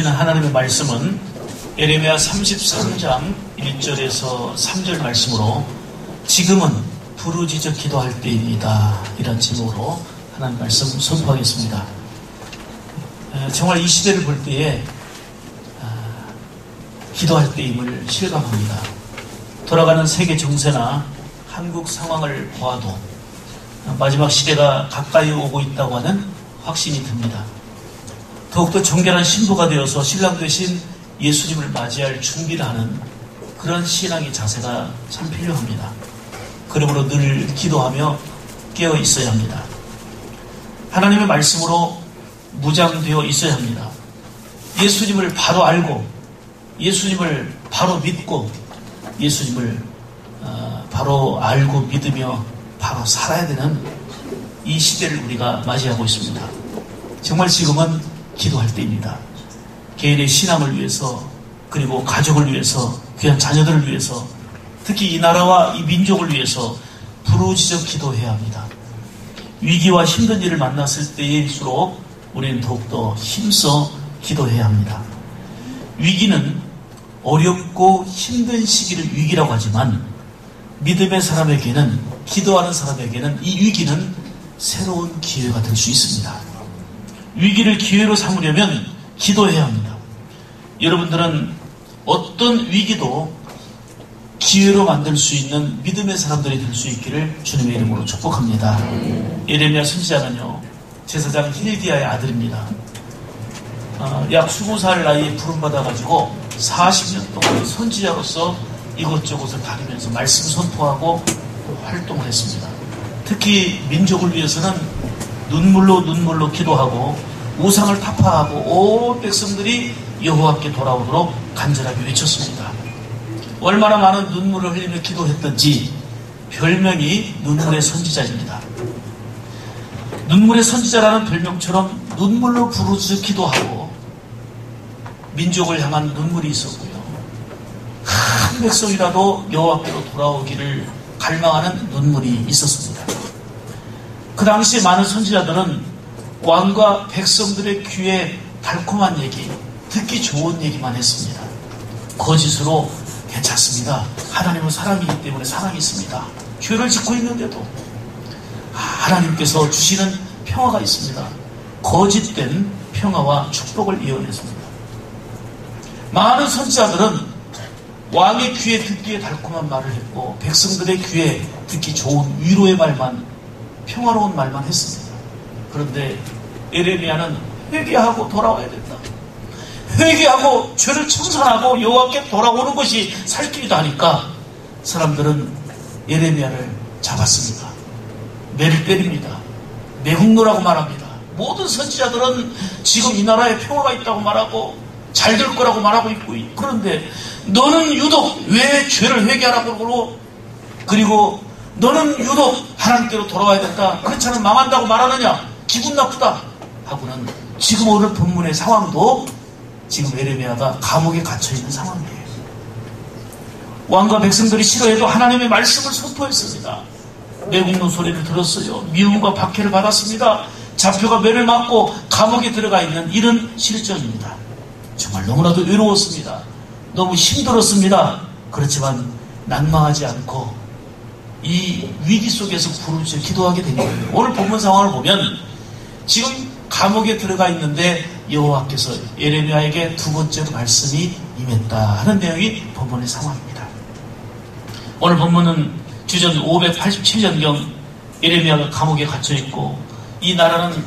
있는 하나님의 말씀은 예레미야 33장 1절에서 3절 말씀으로 지금은 부르짖어 기도할 때입니다. 이런 제목으로 하나님 말씀 선포하겠습니다. 정말 이 시대를 볼 때에 기도할 때임을 실감합니다. 돌아가는 세계 정세나 한국 상황을 보아도 마지막 시대가 가까이 오고 있다고 하는 확신이 듭니다. 더욱더 정결한 신부가 되어서 신랑 되신 예수님을 맞이할 준비를 하는 그런 신앙의 자세가 참 필요합니다. 그러므로 늘 기도하며 깨어 있어야 합니다. 하나님의 말씀으로 무장되어 있어야 합니다. 예수님을 바로 알고 예수님을 바로 믿고 예수님을 바로 알고 믿으며 바로 살아야 되는 이 시대를 우리가 맞이하고 있습니다. 정말 지금은 기도할 때입니다. 개인의 신앙을 위해서 그리고 가족을 위해서 귀한 자녀들을 위해서 특히 이 나라와 이 민족을 위해서 부르짖어 기도해야 합니다. 위기와 힘든 일을 만났을 때일수록 우리는 더욱더 힘써 기도해야 합니다. 위기는 어렵고 힘든 시기를 위기라고 하지만 믿음의 사람에게는 기도하는 사람에게는 이 위기는 새로운 기회가 될 수 있습니다. 위기를 기회로 삼으려면 기도해야 합니다. 여러분들은 어떤 위기도 기회로 만들 수 있는 믿음의 사람들이 될 수 있기를 주님의 이름으로 축복합니다. 예레미야 선지자는요, 제사장 힐기야의 아들입니다. 약 20살 나이에 부름받아가지고 40년 동안 선지자로서 이곳저곳을 다니면서 말씀 선포하고 활동을 했습니다. 특히 민족을 위해서는 눈물로 기도하고 우상을 타파하고 온 백성들이 여호와께 돌아오도록 간절하게 외쳤습니다. 얼마나 많은 눈물을 흘리며 기도했던지 별명이 눈물의 선지자입니다. 눈물의 선지자라는 별명처럼 눈물로 부르짖어 기도하고 민족을 향한 눈물이 있었고요. 한 백성이라도 여호와께로 돌아오기를 갈망하는 눈물이 있었습니다. 그 당시 많은 선지자들은 왕과 백성들의 귀에 달콤한 얘기, 듣기 좋은 얘기만 했습니다. 거짓으로 괜찮습니다. 하나님은 사랑이기 때문에 사랑이 있습니다. 죄를 짓고 있는데도 하나님께서 주시는 평화가 있습니다. 거짓된 평화와 축복을 이어냈습니다. 많은 선지자들은 왕의 귀에 듣기에 달콤한 말을 했고 백성들의 귀에 듣기 좋은 위로의 말만, 평화로운 말만 했습니다. 그런데 예레미야는 회개하고 돌아와야 된다. 회개하고 죄를 청산하고 여호와께 돌아오는 것이 살 길이다 하니까 사람들은 예레미야를 잡았습니다. 매를 때립니다. 매국노라고 말합니다. 모든 선지자들은 지금 이 나라에 평화가 있다고 말하고 잘 될 거라고 말하고 있고, 그런데 너는 유독 왜 죄를 회개하라고 그러고, 그리고 너는 유독 하나님께로 돌아와야 된다, 그렇지 않으면 망한다고 말하느냐, 기분 나쁘다 하고는 지금 오늘 본문의 상황도 지금 예레미야가 감옥에 갇혀있는 상황이에요. 왕과 백성들이 싫어해도 하나님의 말씀을 선포했습니다. 매국노 소리를 들었어요. 미움과 박해를 받았습니다. 잡혀가 매를 맞고 감옥에 들어가 있는 이런 실정입니다. 정말 너무나도 외로웠습니다. 너무 힘들었습니다. 그렇지만 난망하지 않고 이 위기 속에서 부르짖어 기도하게 된 거예요. 오늘 본문 상황을 보면 지금 감옥에 들어가 있는데 여호와께서 예레미야에게 두 번째로 말씀이 임했다 하는 내용이 본문의 상황입니다. 오늘 본문은 주전 587년경 예레미야가 감옥에 갇혀있고 이 나라는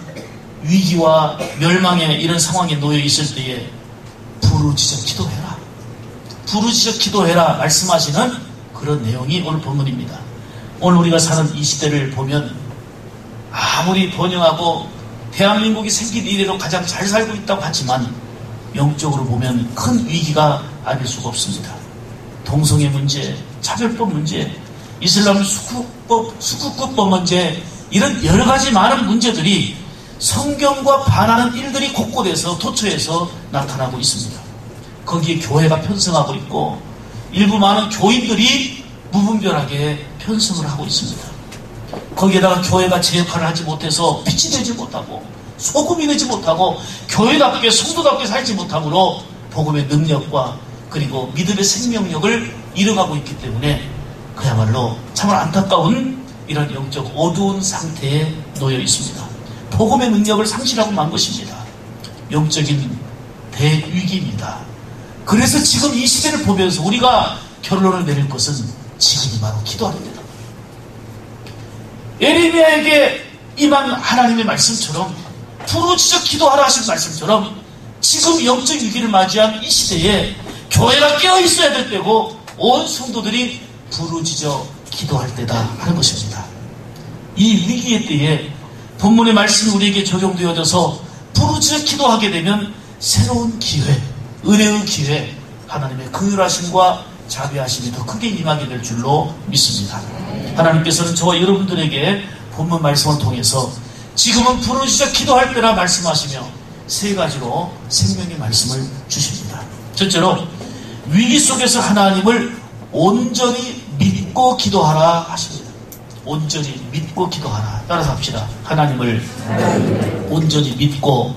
위기와 멸망의 이런 상황에 놓여 있을 때에 부르짖어 기도해라, 부르짖어 기도해라 말씀하시는 그런 내용이 오늘 본문입니다. 오늘 우리가 사는 이 시대를 보면 아무리 번영하고 대한민국이 생긴 이래로 가장 잘 살고 있다고 하지만 영적으로 보면 큰 위기가 아닐 수가 없습니다. 동성애 문제, 차별법 문제, 이슬람 수국법 문제, 이런 여러 가지 많은 문제들이 성경과 반하는 일들이 곳곳에서 도처에서 나타나고 있습니다. 거기에 교회가 편성하고 있고 일부 많은 교인들이 무분별하게 편성을 하고 있습니다. 거기에다가 교회가 제 역할을 하지 못해서 빛이 되지 못하고 소금이 되지 못하고 교회답게 성도답게 살지 못함으로 복음의 능력과 그리고 믿음의 생명력을 잃어가고 있기 때문에 그야말로 참으로 안타까운 이런 영적 어두운 상태에 놓여 있습니다. 복음의 능력을 상실하고 만 것입니다. 영적인 대위기입니다. 그래서 지금 이 시대를 보면서 우리가 결론을 내릴 것은 지금이 바로 기도하는 데다. 예레미야에게 임한 하나님의 말씀처럼 부르짖어 기도하라 하신 말씀처럼 지금 영적 위기를 맞이한 이 시대에 교회가 깨어있어야 될 때고 온 성도들이 부르짖어 기도할 때다 하는 것입니다. 이 위기의 때에 본문의 말씀이 우리에게 적용되어져서 부르짖어 기도하게 되면 새로운 기회, 은혜의 기회, 하나님의 긍휼하심과 자비하심이 더 크게 임하게 될 줄로 믿습니다. 하나님께서는 저와 여러분들에게 본문 말씀을 통해서 지금은 부르짖어 기도할 때라 말씀하시며 세 가지로 생명의 말씀을 주십니다. 첫째로 위기 속에서 하나님을 온전히 믿고 기도하라 하십니다. 온전히 믿고 기도하라. 따라서 합시다. 하나님을 온전히 믿고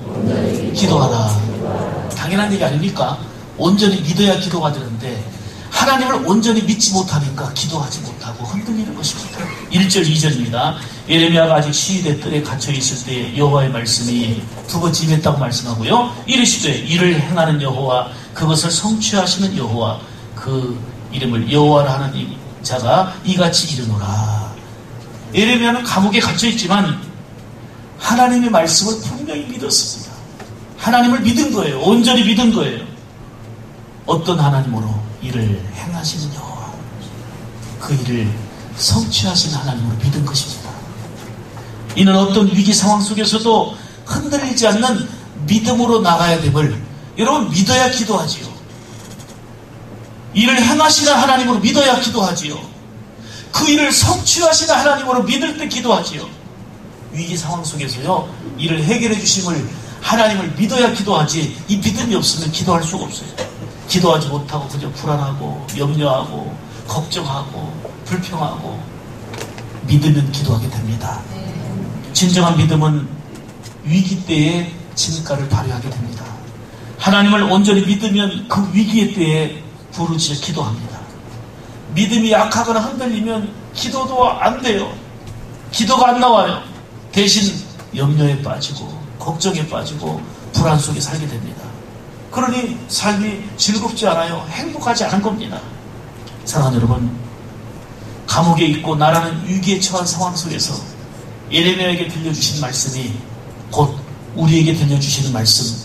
기도하라. 당연한 얘기 아닙니까? 온전히 믿어야 기도가 되는데 하나님을 온전히 믿지 못하니까 기도하지 못하고 흔들리는 것입니다. 1절 2절입니다. 예레미야가 아직 시위대 뜰에 갇혀있을 때 여호와의 말씀이 두 번째 임했다고 말씀하고요. 이르시되 이를 행하는 여호와 그것을 성취하시는 여호와 그 이름을 여호와라 하는 이 자가 이같이 이르노라. 예레미야는 감옥에 갇혀있지만 하나님의 말씀을 분명히 믿었습니다. 하나님을 믿은 거예요. 온전히 믿은 거예요. 어떤 하나님으로? 이를 행하시는 여호와 그 일을 성취하시는 하나님으로 믿은 것입니다. 이는 어떤 위기 상황 속에서도 흔들리지 않는 믿음으로 나가야 됨을 여러분 믿어야 기도하지요. 이를 행하시는 하나님으로 믿어야 기도하지요. 그 일을 성취하시는 하나님으로 믿을 때 기도하지요. 위기 상황 속에서요 이를 해결해 주심을 하나님을 믿어야 기도하지 이 믿음이 없으면 기도할 수가 없어요. 기도하지 못하고 그저 불안하고 염려하고 걱정하고 불평하고 믿으면 기도하게 됩니다. 진정한 믿음은 위기 때에 진가를 발휘하게 됩니다. 하나님을 온전히 믿으면 그 위기의 때에 부르짖어 기도합니다. 믿음이 약하거나 흔들리면 기도도 안 돼요. 기도가 안 나와요. 대신 염려에 빠지고 걱정에 빠지고 불안 속에 살게 됩니다. 그러니 삶이 즐겁지 않아요. 행복하지 않은 겁니다. 사랑하는 여러분, 감옥에 있고 나라는 위기에 처한 상황 속에서 예레미야에게 들려주신 말씀이 곧 우리에게 들려주시는 말씀,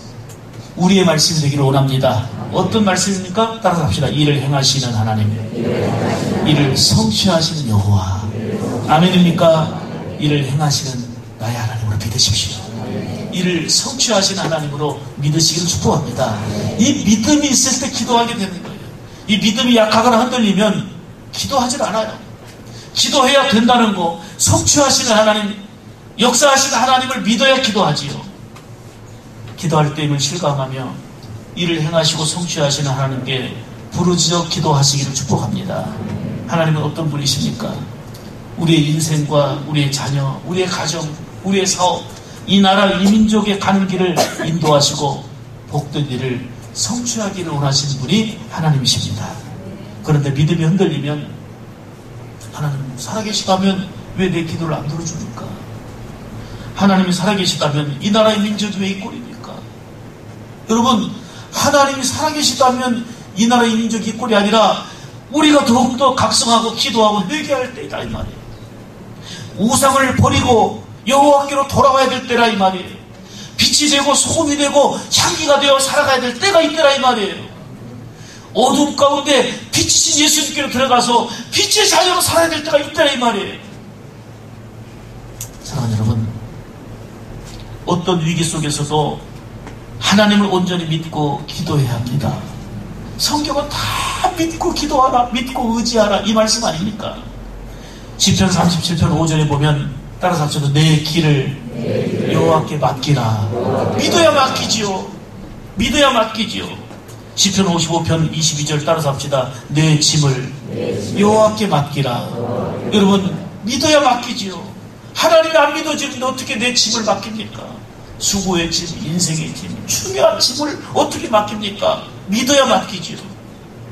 우리의 말씀이 되기를 원합니다. 어떤 말씀입니까? 따라서 합시다. 이를 행하시는 하나님, 이를 성취하시는 여호와. 아멘입니까? 이를 행하시는 나의 하나님으로 믿으십시오. 이를 성취하시는 하나님으로 믿으시기를 축복합니다. 이 믿음이 있을 때 기도하게 되는 거예요. 이 믿음이 약하거나 흔들리면 기도하질 않아요. 기도해야 된다는 거, 성취하시는 하나님, 역사하시는 하나님을 믿어야 기도하지요. 기도할 때임을 실감하며 이를 행하시고 성취하시는 하나님께 부르짖어 기도하시기를 축복합니다. 하나님은 어떤 분이십니까? 우리의 인생과 우리의 자녀, 우리의 가정, 우리의 사업, 이 나라 이 민족의 가는 길을 인도하시고 복된 일을 성취하기를 원하시는 분이 하나님이십니다. 그런데 믿음이 흔들리면 하나님 살아계시다면 왜 내 기도를 안 들어줍니까? 하나님이 살아계시다면 이 나라의 민족이 왜 이 꼴입니까? 여러분, 하나님이 살아계시다면 이 나라의 민족이 이 꼴이 아니라 우리가 더욱더 각성하고 기도하고 회개할 때이다 이 말이에요. 우상을 버리고 여호와께로 돌아와야 될 때라 이 말이에요. 빛이 되고 소금이 되고 향기가 되어 살아가야 될 때가 이때라 이 말이에요. 어둠 가운데 빛이신 예수님께로 들어가서 빛의 자녀로 살아야 될 때가 이때라 이 말이에요. 사랑하는 여러분, 어떤 위기 속에서도 하나님을 온전히 믿고 기도해야 합니다. 성경은 다 믿고 기도하라, 믿고 의지하라 이 말씀 아닙니까? 시편 37편 5절에 보면 따라서 합쳐도 내 길을 여호와께 맡기라. 믿어야 맡기지요. 믿어야 맡기지요. 시편 55편 22절 따라서 합시다. 내 짐을 여호와께 맡기라. 여러분, 믿어야 맡기지요. 하나님이 안 믿어지는데 어떻게 내 짐을 맡깁니까? 수고의 짐, 인생의 짐, 중요한 짐을 어떻게 맡깁니까? 믿어야 맡기지요.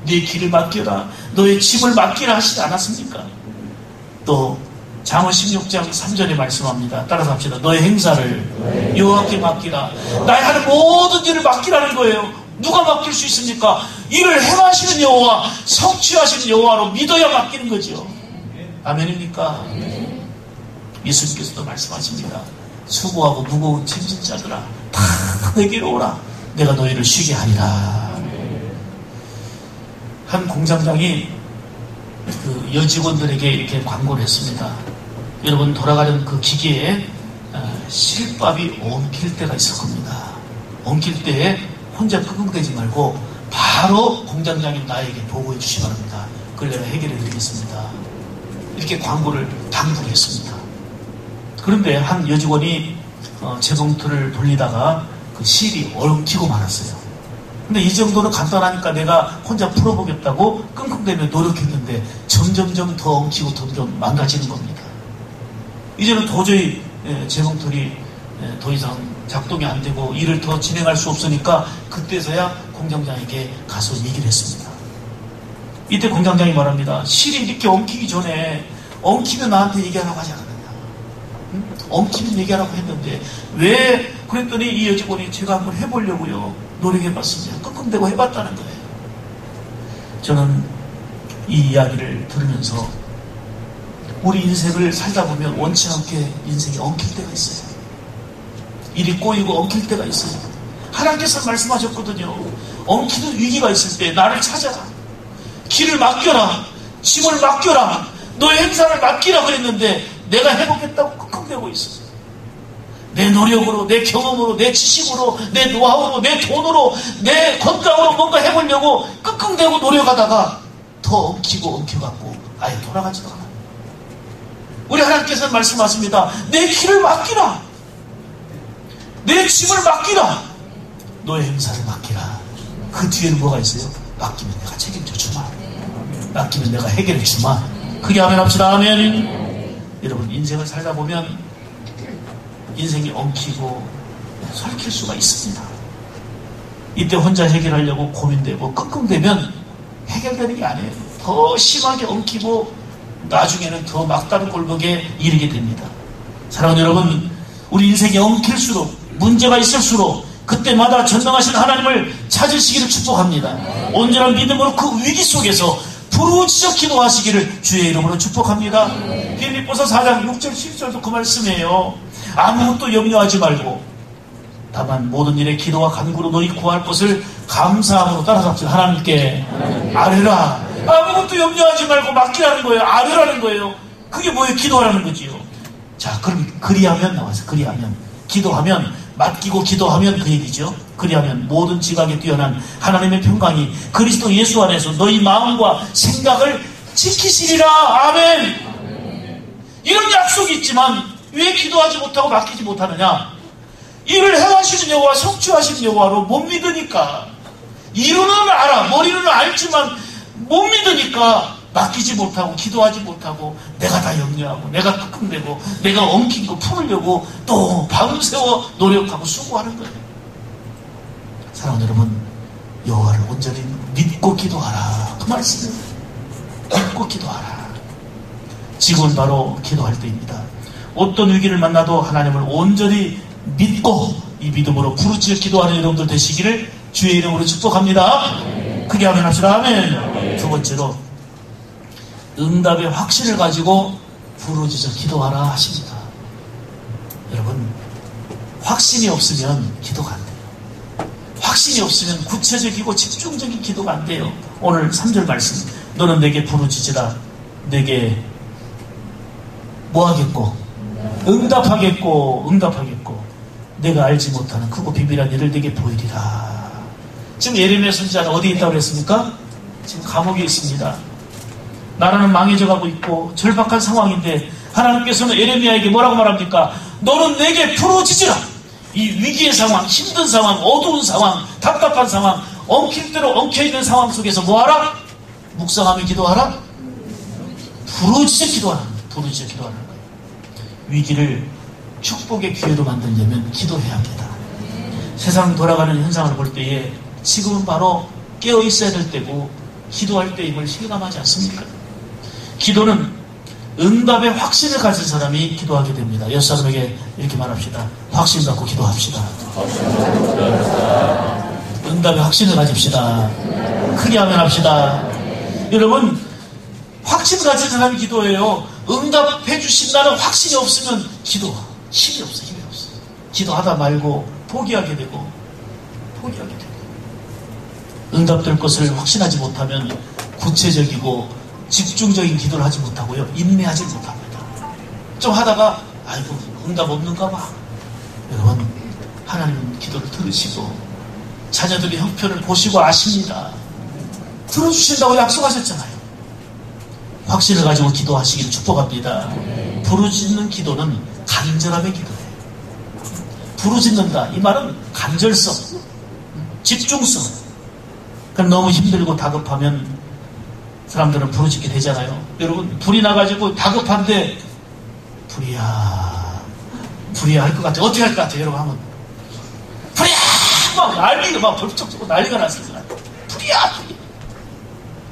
네 길을 맡겨라, 너의 짐을 맡기라 하시지 않았습니까? 또 잠언 16장 3절에 말씀합니다. 따라서 합시다. 너의 행사를 여호와께 맡기라. 나의 하는 모든 일을 맡기라는 거예요. 누가 맡길 수 있습니까? 일을 행하시는 여호와, 성취하시는 여호와로 믿어야 맡기는 거죠. 아멘입니까? 예수님께서도 말씀하십니다. 수고하고 무거운 짐진 자들아, 다 내게로 오라. 내가 너희를 쉬게 하리라. 한 공장장이 그 여직원들에게 이렇게 광고를 했습니다. 여러분, 돌아가는 그 기계에 실밥이 엉킬 때가 있을 겁니다. 엉킬 때에 혼자 끙끙대지 말고 바로 공장장님 나에게 보고해 주시기 바랍니다. 그걸 내가 해결해 드리겠습니다. 이렇게 광고를 당부를 했습니다. 그런데 한 여직원이 재봉틀을 돌리다가 그 실이 엉키고 말았어요. 근데 이 정도는 간단하니까 내가 혼자 풀어보겠다고 끙끙대며 노력했는데 점점점 더 엉키고 점점 망가지는 겁니다. 이제는 도저히 재봉틀이 더 이상 작동이 안 되고 일을 더 진행할 수 없으니까 그때서야 공장장에게 가서 얘기를 했습니다. 이때 공장장이 말합니다. 실이 이렇게 엉키기 전에 엉키면 나한테 얘기하라고 하지 않았느냐. 응? 엉키면 얘기하라고 했는데 왜 그랬더니 이 여직원이 제가 한번 해보려고요. 노력해봤습니다. 끙끙대고 해봤다는 거예요. 저는 이 이야기를 들으면서 우리 인생을 살다 보면 원치 않게 인생이 엉킬 때가 있어요. 일이 꼬이고 엉킬 때가 있어요. 하나님께서 말씀하셨거든요. 엉키는 위기가 있을 때 나를 찾아라. 길을 맡겨라. 짐을 맡겨라. 너의 행사를 맡기라 그랬는데 내가 해보겠다고 끙끙대고 있었어요. 내 노력으로, 내 경험으로, 내 지식으로, 내 노하우로, 내 돈으로, 내 건강으로 뭔가 해보려고 끙끙대고 노력하다가 더 엉키고 엉켜갖고 아예 돌아가지도 않아요. 우리 하나님께서는 말씀하십니다. 내 길을 맡기라. 내 짐을 맡기라. 너의 행사를 맡기라. 그 뒤에는 뭐가 있어요? 맡기면 내가 책임져 주마. 맡기면 내가 해결해 주마. 크게 아멘 합시다. 아멘. 여러분, 인생을 살다 보면 인생이 엉키고 설킬 수가 있습니다. 이때 혼자 해결하려고 고민되고 끙끙대면 해결되는 게 아니에요. 더 심하게 엉키고 나중에는 더 막다른 골목에 이르게 됩니다. 사랑하는 여러분, 우리 인생이 엉킬수록 문제가 있을수록 그때마다 전능하신 하나님을 찾으시기를 축복합니다. 온전한 믿음으로 그 위기 속에서 부르짖어 기도하시기를 주의 이름으로 축복합니다. 빌립보서 4장 6절 7절도 그 말씀이에요. 아무것도 염려하지 말고 다만 모든 일에 기도와 간구로 너희 구할 것을 감사함으로 따라서 하나님께 아뢰라. 아무것도 염려하지 말고 맡기라는 거예요. 아뢰라는 거예요. 그게 뭐예요? 기도하라는 거지요. 자, 그럼 그리하면 나와서 그리하면 기도하면 맡기고 기도하면 그 얘기죠. 그리하면 모든 지각에 뛰어난 하나님의 평강이 그리스도 예수 안에서 너희 마음과 생각을 지키시리라. 아멘. 이런 약속이 있지만 왜 기도하지 못하고 맡기지 못하느냐? 일을 행하시는 여호와, 성취하시는 여호와로 못 믿으니까. 이루는 알아, 머리는 알지만 못 믿으니까 맡기지 못하고 기도하지 못하고 내가 다 염려하고 내가 끙끙대고 내가 엉킨 거 풀으려고 또 밤새워 노력하고 수고하는 거예요. 사랑하는 여러분, 여호와를 온전히 믿고 기도하라. 그 말씀이에요. 믿고 기도하라. 지금은 바로 기도할 때입니다. 어떤 위기를 만나도 하나님을 온전히 믿고 이 믿음으로 부르짖어 기도하는 여러분들 되시기를 주의 이름으로 축복합니다. 크게 아멘 합시다. 아멘. 두 번째로 응답의 확신을 가지고 부르짖어 기도하라 하십니다. 여러분, 확신이 없으면 기도가 안 돼요. 확신이 없으면 구체적이고 집중적인 기도가 안 돼요. 오늘 3절 말씀, 너는 내게 부르짖으라. 내게 뭐 하겠고? 응답하겠고 내가 알지 못하는 크고 비밀한 일을 내게 보이리라. 지금 예레미야 선지자는 어디에 있다고 그랬습니까? 지금 감옥에 있습니다. 나라는 망해져가고 있고 절박한 상황인데 하나님께서는 예레미야에게 뭐라고 말합니까? 너는 내게 부르짖으라. 이 위기의 상황, 힘든 상황, 어두운 상황, 답답한 상황, 엉킬 대로 엉켜있는 상황 속에서 뭐하라? 묵상하며 기도하라? 부르짖어 기도하라. 부르짖어 기도하는 거예요. 위기를 축복의 기회로 만들려면 기도해야 합니다. 세상 돌아가는 현상을 볼 때에 지금은 바로 깨어 있어야 될 때고 기도할 때임을 실감하지 않습니까? 기도는 응답의 확신을 가진 사람이 기도하게 됩니다. 옆 사람에게 이렇게 말합시다. 확신 갖고 기도합시다. 응답의 확신을 가집시다. 크게 하면 합시다. 여러분, 확신 가진 사람이 기도해요. 응답해 주신다는 확신이 없으면 기도 힘이 없어. 기도하다 말고 포기하게 되고 응답될 것을 확신하지 못하면 구체적이고 집중적인 기도를 하지 못하고요, 인내하지 못합니다. 좀 하다가 아이고 응답 없는가 봐. 여러분, 하나님 기도를 들으시고 자녀들의 형편을 보시고 아십니다. 들어주신다고 약속하셨잖아요. 확신을 가지고 기도하시기를 축복합니다. 부르짖는 기도는 간절함의 기도예요. 부르짖는다, 이 말은 간절성, 집중성. 그럼 너무 힘들고 다급하면 사람들은 부르짖게 되잖아요. 여러분, 불이 나가지고 다급한데 불이야 할 것 같아요. 어떻게 할 것 같아요? 여러분 한번 불이야 막 난리가 막 벌쩍 쏘고 난리가 났습니다. 불이야.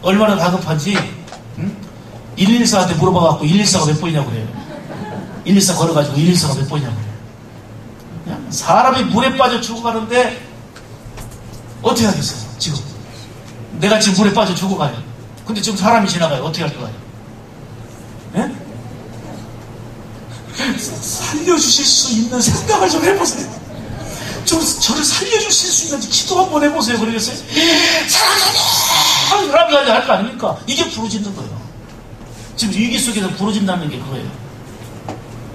얼마나 다급한지 114한테 물어봐갖고 114가 몇 번이냐고 그래요. 114 걸어가지고 114가 몇 번이냐고 그래요. 그냥 사람이 물에 빠져 죽어가는데 어떻게 하겠어요? 지금 내가 지금 물에 빠져 죽어가요. 근데 지금 사람이 지나가요. 어떻게 할 거예요? 예? 살려주실 수 있는 생각을 좀 해보세요. 좀 저를 살려주실 수 있는지 기도 한번 해보세요. 그러겠어요? 사람이 할 거 아닙니까? 이게 부르짖는 거예요. 지금 위기 속에서 부르짖는다는 게 그거예요.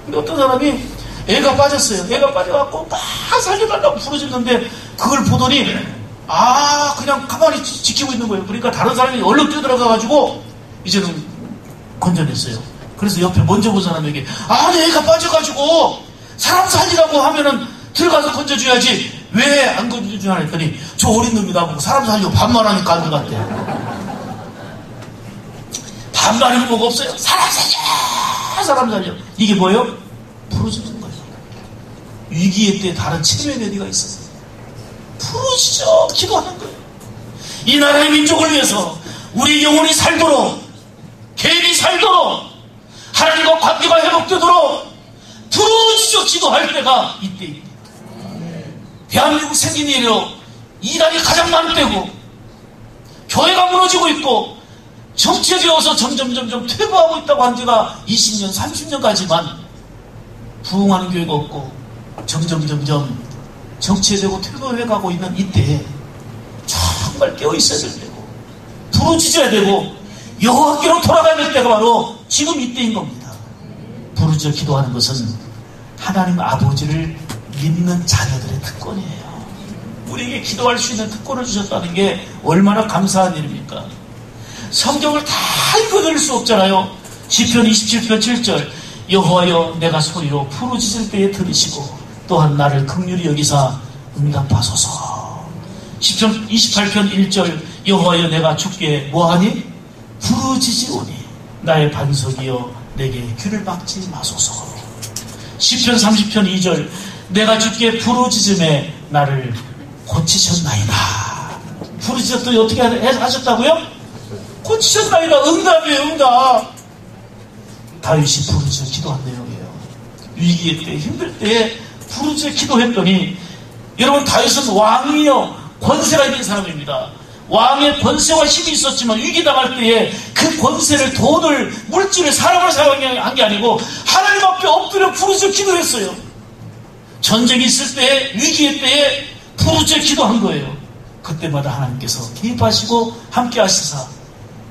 근데 어떤 사람이 애가 빠졌어요. 애가 빠져갖고 막 살려달라고 부르짖는데 그걸 보더니 그냥 가만히 지키고 있는 거예요. 그러니까 다른 사람이 얼른 뛰어들어가가지고 이제는 건져냈어요. 그래서 옆에 먼저 본 사람에게 내 애가 빠져가지고 사람 살리라고 하면은 들어가서 건져줘야지 왜 안 건져주냐 했더니 저 어린 놈이 나보고 사람 살려고 반말하니까 안 들어갔대. 반말하는 뭐가 없어요. 사람 살려. 이게 뭐예요? 부르짖는 거예요. 위기의 때 다른 체면의 어디가 있었어요. 부르짖어 기도하는 거예요. 이 나라의 민족을 위해서 우리 영혼이 살도록, 개인이 살도록, 하나님과 관계가 회복되도록 부르짖어 기도할 때가 이때입니다. 대한민국 생긴 이래로 이단이 가장 많은 때고 교회가 무너지고 있고 정체되어서 점점 퇴보하고 있다고 한 지가 20년, 30년까지만 부흥하는 교회가 없고 점점 정체되고 퇴보해가고 있는 이때에 정말 깨어있어야 될 때고 부르짖어야 되고 여호와께로 돌아가야 될 때가 바로 지금 이때인 겁니다. 부르짖어 기도하는 것은 하나님 아버지를 믿는 자녀들의 특권이에요. 우리에게 기도할 수 있는 특권을 주셨다는 게 얼마나 감사한 일입니까? 성경을 다 읽어낼 수 없잖아요. 시편 27편 7절 여호와여 내가 소리로 부르짖을 때에 들으시고 또한 나를 긍휼히 여기사 응답하소서. 시편 28편 1절 여호와여 내가 주께 뭐하니? 부르짖으오니 나의 반석이여 내게 귀를 막지 마소서. 시편 30편 2절 내가 주께 부르짖음에 나를 고치셨나이다. 부르짖었더니 어떻게 하셨다고요? 고치셨나이다. 응답이에요. 응답. 다윗이 부르짖어 기도한 내용이에요. 위기의 때, 힘들 때에 부르짖어 기도했더니 여러분, 다윗은 왕이요 권세가 있는 사람입니다. 왕의 권세와 힘이 있었지만 위기 당할 때에 그 권세를, 돈을, 물질을, 사람을 사용한 게 아니고 하나님 앞에 엎드려 부르짖어 기도했어요. 전쟁이 있을 때, 위기의 때에 부르짖어 기도한 거예요. 그때마다 하나님께서 개입하시고 함께 하시사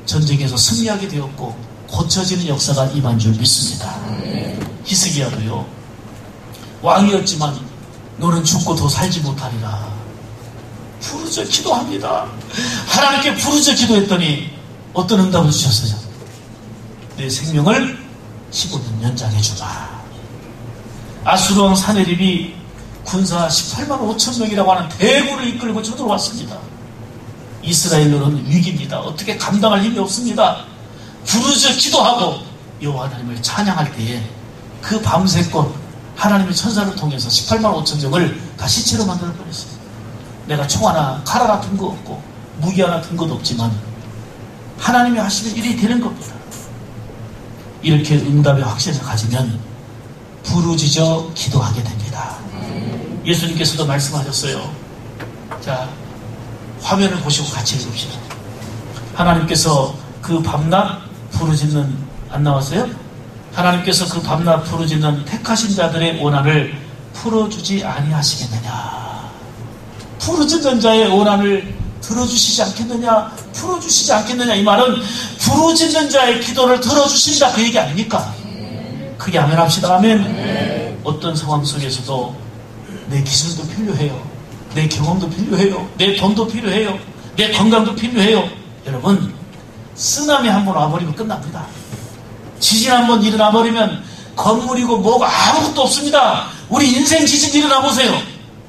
전쟁에서 승리하게 되었고 고쳐지는 역사가 임한 줄 믿습니다. 히스기야도요, 왕이었지만 너는 죽고 더 살지 못하리라. 부르짖어 기도합니다. 하나님께 부르짖어 기도했더니 어떤 응답을 주셨어요? 내 생명을 15년 연장해 주마. 아수르 왕 사네립이 군사 18만 5천 명이라고 하는 대군을 이끌고 쳐들어왔습니다. 이스라엘로는 위기입니다. 어떻게 감당할 힘이 없습니다. 부르짖어 기도하고 여호와 하나님을 찬양할 때에 그 밤새껏 하나님의 천사를 통해서 18만 5천 명을 다 시체로 만들어 버렸어요. 내가 총 하나, 칼 하나 든 거 없고 무기 하나 든 것도 없지만 하나님이 하시는 일이 되는 겁니다. 이렇게 응답의 확신을 가지면 부르짖어 기도하게 됩니다. 예수님께서도 말씀하셨어요. 자, 화면을 보시고 같이 읽읍시다. 하나님께서 그 밤낮 부르짖는, 안 나왔어요? 하나님께서 그 밤낮 부르짖는 택하신 자들의 원한을 풀어주지 아니하시겠느냐. 부르짖는 자의 원한을 들어주시지 않겠느냐, 풀어주시지 않겠느냐. 이 말은 부르짖는 자의 기도를 들어주신다, 그 얘기 아닙니까? 크게 아멘 합시다. 아멘. 어떤 상황 속에서도 내 기술도 필요해요. 내 경험도 필요해요. 내 돈도 필요해요. 내 건강도 필요해요. 여러분, 쓰나미 한번 와버리면 끝납니다. 지진 한번 일어나버리면 건물이고 뭐가 아무것도 없습니다. 우리 인생 지진 일어나보세요.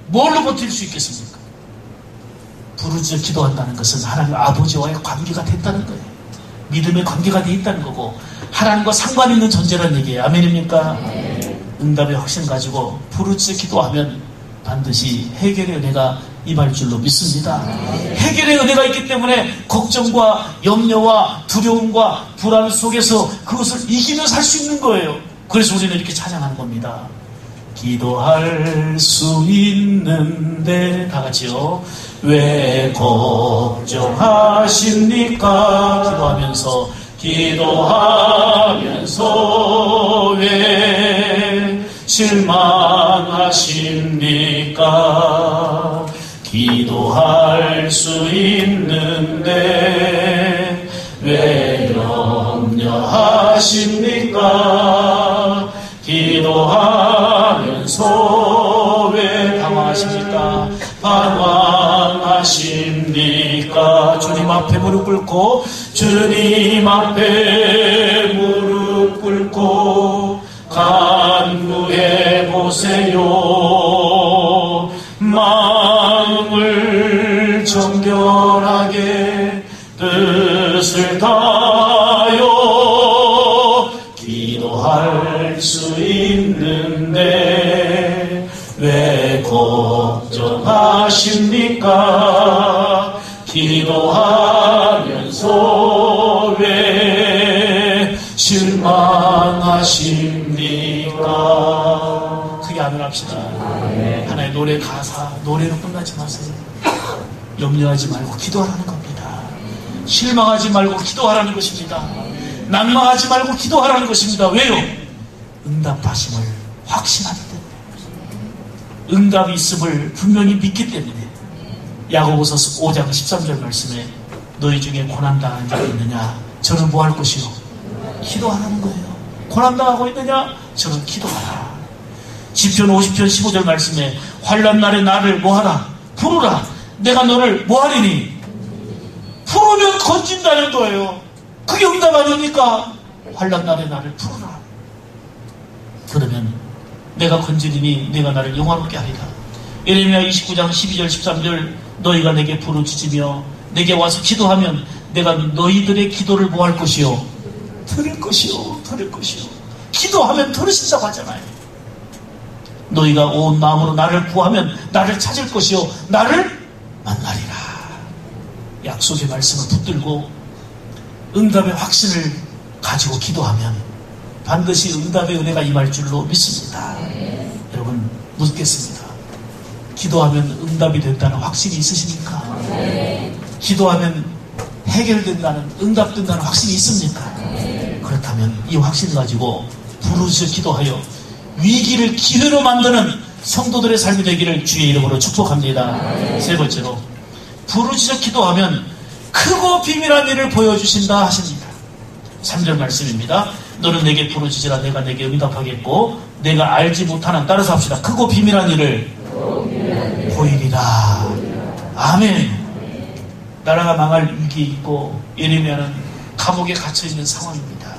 뭘로 버틸 수 있겠습니까? 부르짖어 기도한다는 것은 하나님 아버지와의 관계가 됐다는 거예요. 믿음의 관계가 돼 있다는 거고 하나님과 상관 있는 존재라는 얘기예요. 아멘입니까? 응답의 확신 가지고 부르짖어 기도하면 반드시 해결의 은혜가 임할 줄로 믿습니다. 해결의 은혜가 있기 때문에 걱정과 염려와 두려움과 불안 속에서 그것을 이기며 살 수 있는 거예요. 그래서 우리는 이렇게 찬양하는 겁니다. 기도할 수 있는데, 다 같이요. 왜 걱정하십니까? 기도하면서 왜 실망하십니까? 기도할 수 있는데 왜 염려하십니까? 기도하면서 왜 방황하십니까? 방황하십니까? 주님 앞에 무릎 꿇고, 주님 앞에 무릎 꿇고 간구해 보세요. 마음을 정결하게 뜻을 다하여 기도할 수 있는데 왜 걱정하십니까? 기도하면서 왜 실망하십니까? 크게 아멘 합시다. 하나의 노래 가사, 노래로 끝나지 마세요. 염려하지 말고 기도하라는 겁니다. 실망하지 말고 기도하라는 것입니다. 낙망하지 말고 기도하라는 것입니다. 왜요? 응답하심을 확신하기 때문에, 응답이 있음을 분명히 믿기 때문에. 야고보서 5장 13절 말씀에 너희 중에 고난당한 자가 있느냐? 저는 뭐 할 것이요? 기도하라는 거예요. 고난당하고 있느냐? 저는 기도하라. 시편 50편 15절 말씀에 환난 날에 나를 뭐하라? 부르라. 내가 너를 뭐하리니? 부르면 건진다는 거예요. 그게 응답 아닙니까? 환난 날에 나를 부르라. 그러면 내가 건지리니 내가 나를 영화롭게 하리라. 예레미야 29장 12절 13절 너희가 내게 부르짖으며 내게 와서 기도하면 내가 너희들의 기도를 뭐 할 것이요? 들을 것이요. 들을 것이요. 기도하면 들으신다고 하잖아요. 너희가 온 마음으로 나를 구하면 나를 찾을 것이요. 나를 만나리라. 약속의 말씀을 붙들고 응답의 확신을 가지고 기도하면 반드시 응답의 은혜가 임할 줄로 믿습니다. 여러분 묻겠습니다. 기도하면 응답이 된다는 확신이 있으십니까? 기도하면 해결된다는, 응답된다는 확신이 있습니까? 그렇다면 이 확신 가지고 부르짖어 기도하여 위기를 기회로 만드는 성도들의 삶이 되기를 주의 이름으로 축복합니다. 세 번째로, 부르짖어 기도하면 크고 비밀한 일을 보여주신다 하십니다. 3절 말씀입니다. 너는 내게 부르짖으라. 내가 내게 응답하겠고 내가 알지 못하는, 따라서 합시다. 크고 비밀한 일을 보이리라. 아멘. 나라가 망할 위기에 있고 예레미야는 감옥에 갇혀있는 상황입니다.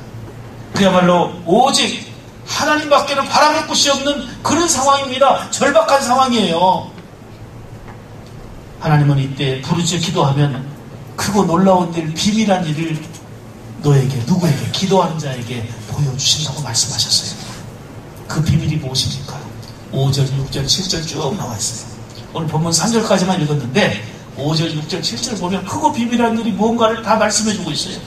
그야말로 오직 하나님밖에는 바라볼 곳이 없는 그런 상황입니다. 절박한 상황이에요. 하나님은 이때 부르짖어 기도하면 크고 놀라운 일, 비밀한 일을 너에게, 누구에게? 기도하는 자에게 보여주신다고 말씀하셨어요. 그 비밀이 무엇입니까? 5절, 6절, 7절 쭉 나와 있어요. 오늘 본문 3절까지만 읽었는데 5절, 6절, 7절 보면 크고 비밀한 일이 무언가를 다 말씀해주고 있어요.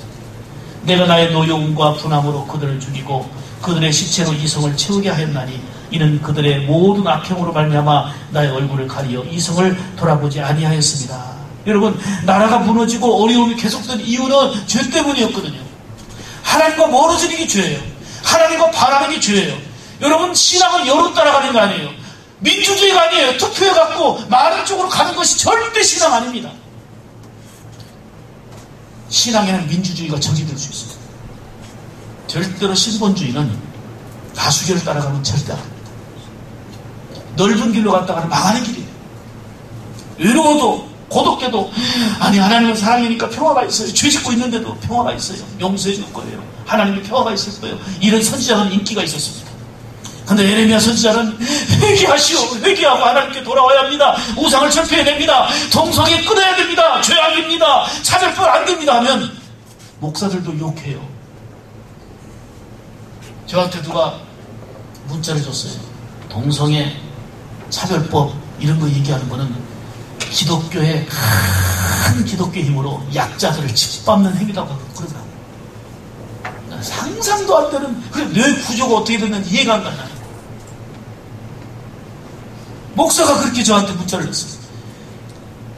내가 나의 노여움과 분함으로 그들을 죽이고 그들의 시체로 이성을 채우게 하였나니 이는 그들의 모든 악행으로 말미암아 나의 얼굴을 가리어 이성을 돌아보지 아니하였습니다. 여러분, 나라가 무너지고 어려움이 계속된 이유는 죄 때문이었거든요. 하나님과 멀어지는 게 죄예요. 하나님과 반하는 게 죄예요. 여러분, 신앙은 여론 따라가는 거 아니에요. 민주주의가 아니에요. 투표해갖고 많은 쪽으로 가는 것이 절대 신앙 아닙니다. 신앙에는 민주주의가 적이 될 수 있어요. 절대로 신본주의는 다수결을 따라가면 절대 안 됩니다. 넓은 길로 갔다가는 망하는 길이에요. 외로워도 고독해도 아니 하나님은 사랑이니까 평화가 있어요. 죄 짓고 있는데도 평화가 있어요. 용서해 줄 거예요. 하나님의 평화가 있을 거예요. 이런 선지자는 인기가 있었습니다. 근데 예레미야 선지자는 회개하시오. 회개하고 하나님께 돌아와야 합니다. 우상을 철폐해야 됩니다. 동성애 끊어야 됩니다. 죄악입니다. 차별법 안 됩니다 하면 목사들도 욕해요. 저한테 누가 문자를 줬어요. 동성애 차별법 이런 거 얘기하는 거는 기독교의 큰 기독교의 힘으로 약자들을 짓밟는 행위라고 그러더라고요. 상상도 안 되는, 그래, 뇌 구조가 어떻게 됐는지 이해가 안 가요. 목사가 그렇게 저한테 문자를 냈어요.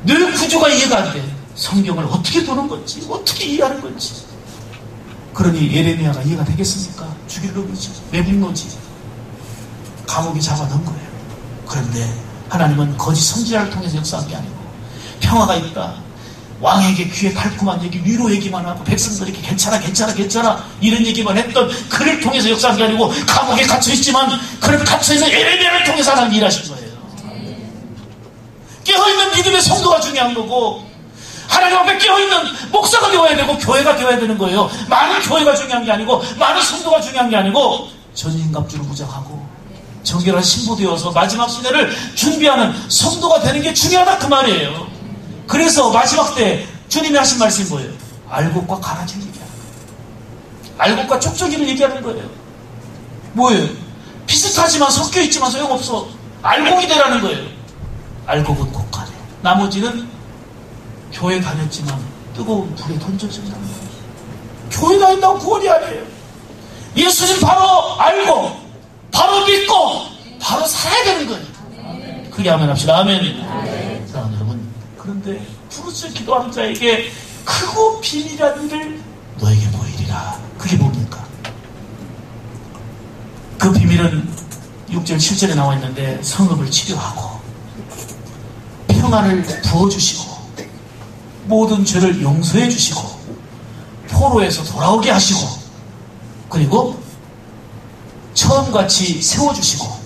뇌 구조가 이해가 안 돼. 성경을 어떻게 보는 건지, 어떻게 이해하는 건지. 그러니 예레미야가 이해가 되겠습니까? 죽일 놈이지, 매국노지. 감옥에 잡아넣은 거예요. 그런데 하나님은 거짓 선지자를 통해서 역사한 게 아니고 평화가 있다. 왕에게 귀에 달콤한 얘기, 위로 얘기만 하고 백성들에게 괜찮아 이런 얘기만 했던 그를 통해서 역사한 게 아니고 감옥에 갇혀있지만 그를 갇혀있는 예레미야를 통해서 하나님 일하신 거예요. 깨어있는 믿음의 성도가 중요한 거고 하나님 앞에 깨어있는 목사가 되어야 되고 교회가 되어야 되는 거예요. 많은 교회가 중요한 게 아니고 많은 성도가 중요한 게 아니고 전신갑주를 무장하고 정결한 신부 되어서 마지막 시대를 준비하는 성도가 되는 게 중요하다 그 말이에요. 그래서 마지막 때 주님이 하신 말씀이 뭐예요? 알곡과 가라지를 얘기하는 거예요. 알곡과 촉촉이를 얘기하는 거예요. 뭐예요? 비슷하지만 섞여있지만 소용없어. 알곡이 되라는 거예요. 알곡은 곡간에, 나머지는 교회 다녔지만 뜨거운 불에 던져진다는 거예요. 교회 다닌다고 구원이 아니에요. 예수님 바로 알고 바로 믿고 바로 살아야 되는 거예요. 크게 아멘 합시다. 아멘. 사랑하는 여러분, 그런데 부르짖어 기도하는 자에게 크고 비밀한 일을 너에게 보이리라. 그게 뭡니까? 그 비밀은 6절 7절에 나와 있는데 성읍을 치료하고 평안을 부어주시고 모든 죄를 용서해 주시고 포로에서 돌아오게 하시고 그리고 처음같이 세워주시고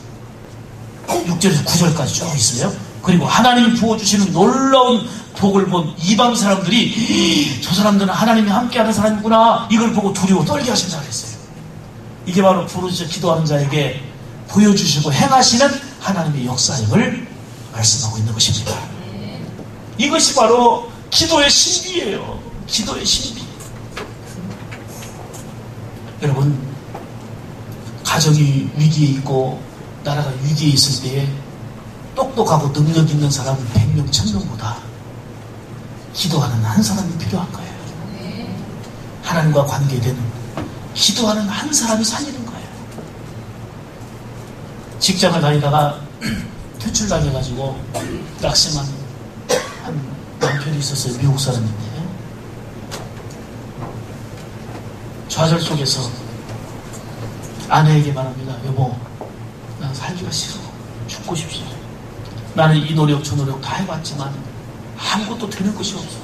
6절에서 9절까지 쭉 있어요. 그리고 하나님이 부어주시는 놀라운 복을 본 이방 사람들이 저 사람들은 하나님이 함께하는 사람이구나 이걸 보고 두려워 떨게 하신다고 했어요. 이게 바로 부르짖어 기도하는 자에게 보여주시고 행하시는 하나님의 역사임을 말씀하고 있는 것입니다. 이것이 바로 기도의 신비예요. 기도의 신비. 여러분, 가정이 위기에 있고 나라가 위기에 있을 때에 똑똑하고 능력 있는 사람은 100명, 1000명보다 기도하는 한 사람이 필요한 거예요. 하나님과 관계되는 기도하는 한 사람이 살리는 거예요. 직장을 다니다가 퇴출당해가지고 낙심한 한 남편이 있었어요. 미국 사람인데 좌절 속에서 아내에게 말합니다. 여보, 난 살기가 싫어. 죽고 싶어. 나는 이 노력 저 노력 다 해봤지만 아무것도 되는 것이 없어.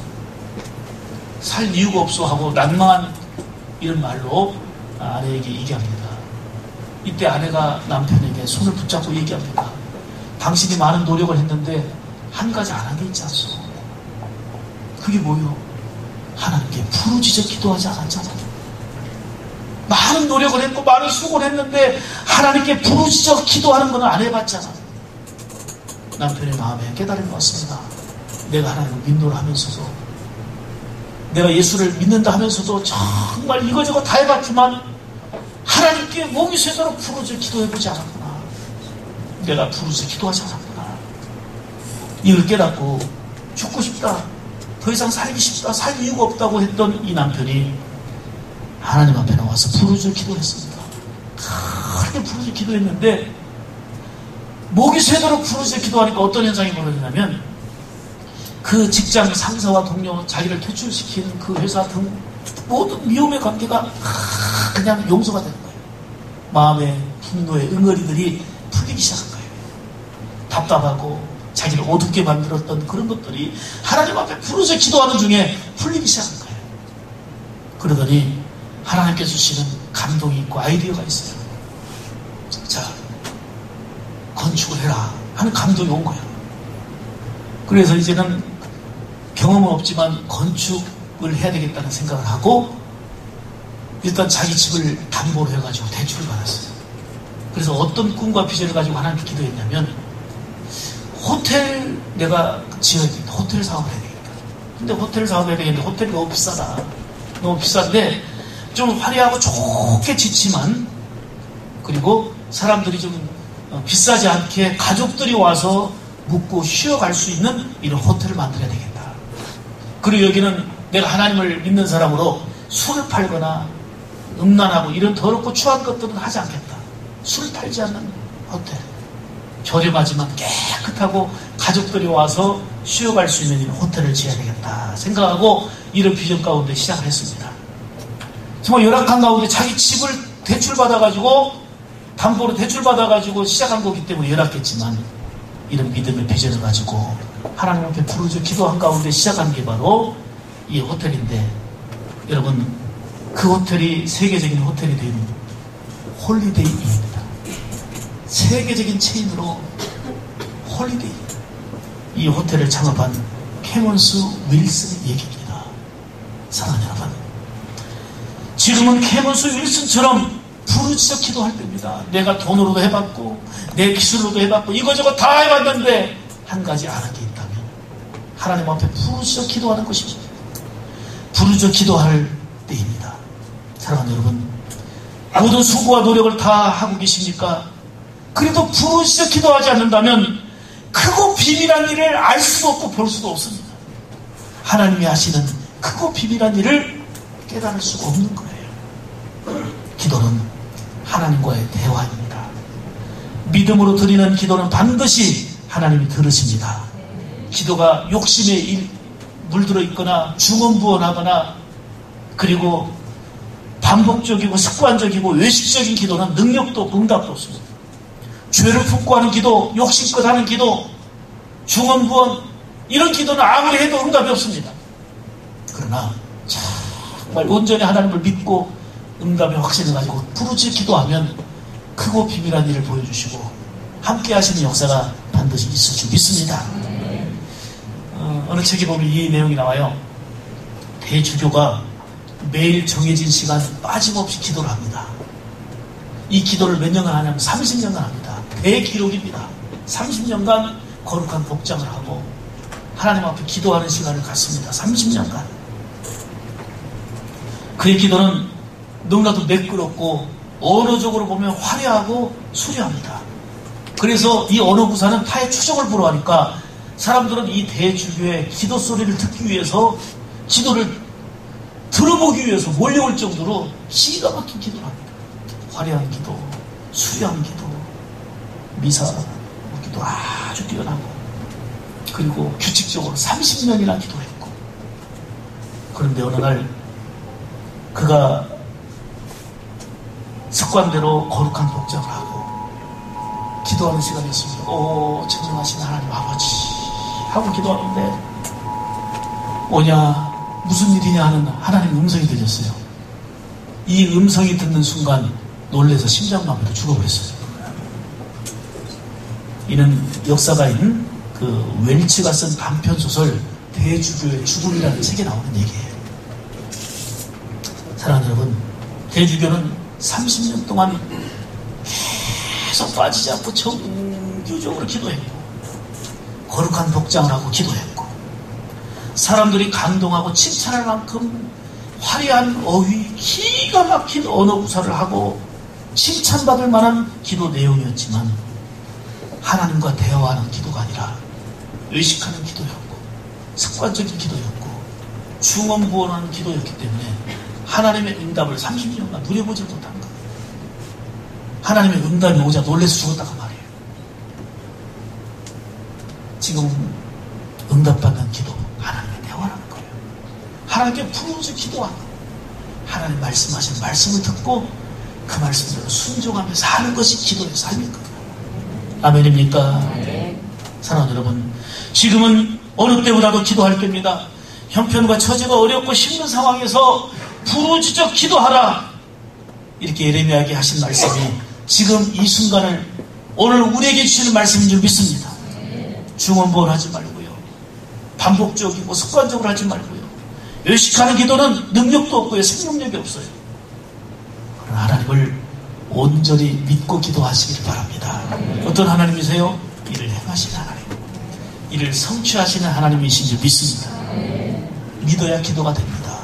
살 이유가 없어 하고 난망한 이런 말로 아내에게 얘기합니다. 이때 아내가 남편에게 손을 붙잡고 얘기합니다. 당신이 많은 노력을 했는데 한 가지 안 한 게 있지 않소? 그게 뭐요? 하나님께 부르짖어 기도하지 않았잖아. 많은 노력을 했고 많은 수고를 했는데 하나님께 부르짖어 기도하는 건 안 해봤잖아. 남편의 마음에 깨달음이 왔습니다. 내가 하나님을 믿노라 하면서도 내가 예수를 믿는다 하면서도 정말 이거저거 다 해봤지만 하나님께 목이 쇠도록 부르짖어 기도해보지 않았구나. 내가 부르짖어 기도하지 않았구나. 이걸 깨닫고 죽고 싶다, 더 이상 살기 싶다, 살 이유가 없다고 했던 이 남편이 하나님 앞에 나와서 부르짖어 기도했습니다. 그렇게 부르짖어 기도했는데 목이 새도록 부르짖어 기도하니까 어떤 현상이 벌어지냐면 그 직장 상사와 동료, 자기를 퇴출시킨 그 회사 등 모든 미움의 관계가 그냥 용서가 되는 거예요. 마음의 분노의 응어리들이 풀리기 시작한 거예요. 답답하고 자기를 어둡게 만들었던 그런 것들이 하나님 앞에 부르짖어 기도하는 중에 풀리기 시작한 거예요. 그러더니 하나님께서 주시는 감동이 있고 아이디어가 있어요. 자, 건축을 해라 하는 감동이 온 거예요. 그래서 이제는 경험은 없지만 건축을 해야 되겠다는 생각을 하고 일단 자기 집을 담보로 해가지고 대출을 받았어요. 그래서 어떤 꿈과 비전을 가지고 하나님께 기도했냐면 호텔 내가 지어야 되겠다. 호텔 사업을 해야 되겠다. 근데 호텔 사업을 해야 되겠는데 호텔이 너무 비싸다. 너무 비싼데 좀 화려하고 좋게 짓지만 그리고 사람들이 좀 비싸지 않게 가족들이 와서 묵고 쉬어갈 수 있는 이런 호텔을 만들어야 되겠다. 그리고 여기는 내가 하나님을 믿는 사람으로 술을 팔거나 음란하고 이런 더럽고 추한 것들은 하지 않겠다. 술을 팔지 않는 호텔. 저렴하지만 깨끗하고 가족들이 와서 쉬어갈 수 있는 이런 호텔을 지어야 되겠다 생각하고 이런 비전 가운데 시작을 했습니다. 정말 열악한 가운데 자기 집을 대출받아가지고 담보로 대출받아가지고 시작한 거기 때문에 열악했지만 이런 믿음의 비전을 가지고 하나님 앞에 부르짖어 기도한 가운데 시작한 게 바로 이 호텔인데 여러분 그 호텔이 세계적인 호텔이 된 홀리데이 인입니다. 세계적인 체인으로 홀리데이 이 호텔을 창업한 캐먼스 윌슨의 얘기입니다. 사랑하는 여러분 지금은 캐먼스 윌슨처럼 부르짖어 기도할 때입니다. 내가 돈으로도 해봤고 내 기술로도 해봤고 이거저거 다 해봤는데 한 가지 아는 게 있다면 하나님 앞에 부르짖어 기도하는 것입니다. 부르짖어 기도할 때입니다. 사랑하는 여러분 모든 수고와 노력을 다 하고 계십니까? 그래도 부르짖어 기도하지 않는다면 크고 비밀한 일을 알 수도 없고 볼 수도 없습니다. 하나님이 하시는 크고 비밀한 일을 깨달을 수가 없는 거예요. 기도는 하나님과의 대화입니다. 믿음으로 드리는 기도는 반드시 하나님이 들으십니다. 기도가 욕심에 물들어 있거나 중언부언하거나 그리고 반복적이고 습관적이고 외식적인 기도는 능력도 없고 응답도 없습니다. 죄를 품고 하는 기도, 욕심껏 하는 기도, 중언부언 이런 기도는 아무리 해도 응답이 없습니다. 그러나 정말 온전히 하나님을 믿고 응답의 확신을 가지고 부르짖어 기도하면 크고 비밀한 일을 보여주시고 함께 하시는 역사가 반드시 있을 줄 믿습니다. 어느 책에 보면 이 내용이 나와요. 대주교가 매일 정해진 시간 빠짐없이 기도를 합니다. 이 기도를 몇 년간 하냐면 30년간 합니다. 대기록입니다. 30년간 거룩한 복장을 하고 하나님 앞에 기도하는 시간을 갖습니다. 30년간. 그의 기도는 너무나도 매끄럽고 언어적으로 보면 화려하고 수려합니다. 그래서 이 언어 구사는 타의 추적을 불허하니까 사람들은 이 대주교의 기도 소리를 듣기 위해서 기도를 들어보기 위해서 몰려올 정도로 기가 막힌 기도를 합니다. 화려한 기도, 수려한 기도, 미사 기도 아주 뛰어나고 그리고 규칙적으로 30년이나 기도했고 그런데 어느 날 그가 습관대로 거룩한 복장을 하고 기도하는 시간이었습니다. 오 전능하신 하나님 아버지 하고 기도하는데 뭐냐 무슨 일이냐 하는 하나님의 음성이 들렸어요. 이 음성이 듣는 순간 놀라서 심장마비로 죽어버렸어요. 이는 역사가 있는 그 웰치가 쓴 단편소설 대주교의 죽음이라는 책에 나오는 얘기예요. 사랑하는 여러분 대주교는 30년 동안 계속 빠지지 않고 정규적으로 기도했고 거룩한 복장을 하고 기도했고 사람들이 감동하고 칭찬할 만큼 화려한 어휘 기가 막힌 언어 구사를 하고 칭찬받을 만한 기도 내용이었지만 하나님과 대화하는 기도가 아니라 의식하는 기도였고 습관적인 기도였고 중언부언하는 기도였기 때문에 하나님의 응답을 30년간 누려보지 못한 거예요. 하나님의 응답이 오자 놀라서 죽었다고 말이에요. 지금 응답받는 기도, 하나님의 대화라는 거예요. 하나님께 부르짖어 기도하는 거예요. 하나님 말씀하신 말씀을 듣고 그 말씀대로 순종하며 사는 것이 기도의 삶입니다. 아멘입니까? 네. 사랑하는 여러분, 지금은 어느 때보다도 기도할 때입니다. 형편과 처지가 어렵고 힘든 상황에서 부르짖어 기도하라, 이렇게 예레미야에게 하신 말씀이 지금 이 순간을 오늘 우리에게 주시는 말씀인 줄 믿습니다. 중언부언하지 말고요, 반복적이고 습관적으로 하지 말고요, 의식하는 기도는 능력도 없고요, 생명력이 없어요. 그러나 하나님을 온전히 믿고 기도하시길 바랍니다. 어떤 하나님이세요? 이를 행하시는 하나님, 이를 성취하시는 하나님이신 줄 믿습니다. 믿어야 기도가 됩니다.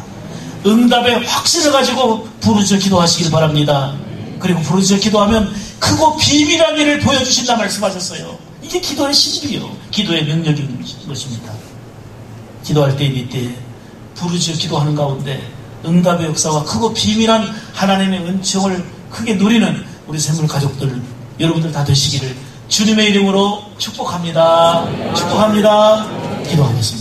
응답의 확신을 가지고 부르짖어 기도하시길 바랍니다. 그리고 부르짖어 기도하면 크고 비밀한 일을 보여주신다 말씀하셨어요. 이게 기도의 신비요, 기도의 능력인 것입니다. 기도할 때 밑에 부르짖어 기도하는 가운데 응답의 역사와 크고 비밀한 하나님의 은총을 크게 누리는 우리 샘물 가족들, 여러분들 다 되시기를 주님의 이름으로 축복합니다. 축복합니다. 기도하겠습니다.